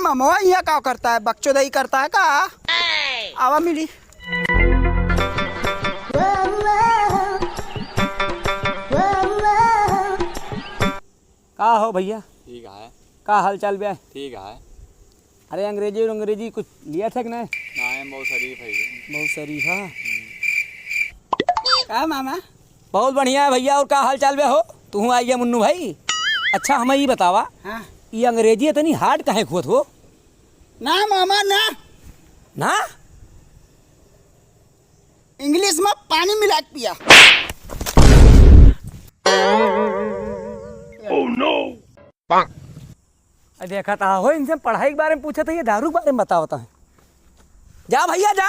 मामा यहाँ क्या करता है, बकचोदही करता है का? आवा मिली। का हो भैया? ठीक है। का हाल चाल बे? ठीक है। अरे अंग्रेजी कुछ लिया था कि नहीं? नाम बहुत शरीफ है। बहुत शरीफ है। का मामा? बहुत बढ़िया है भैया। और का हाल चाल बे हो? तू आई है मुन्नू भाई? अच्छा हमें ये बतावा, हाँ। ये अंग्रेजी इतनी हार्ड काहे खोत हो? ना मामा ना, ना इंग्लिश में पानी मिला के पिया। देखा था हो, इनसे पढ़ाई के बारे में पूछा था, ये दारू के बारे में बतावता है। जा भैया जा।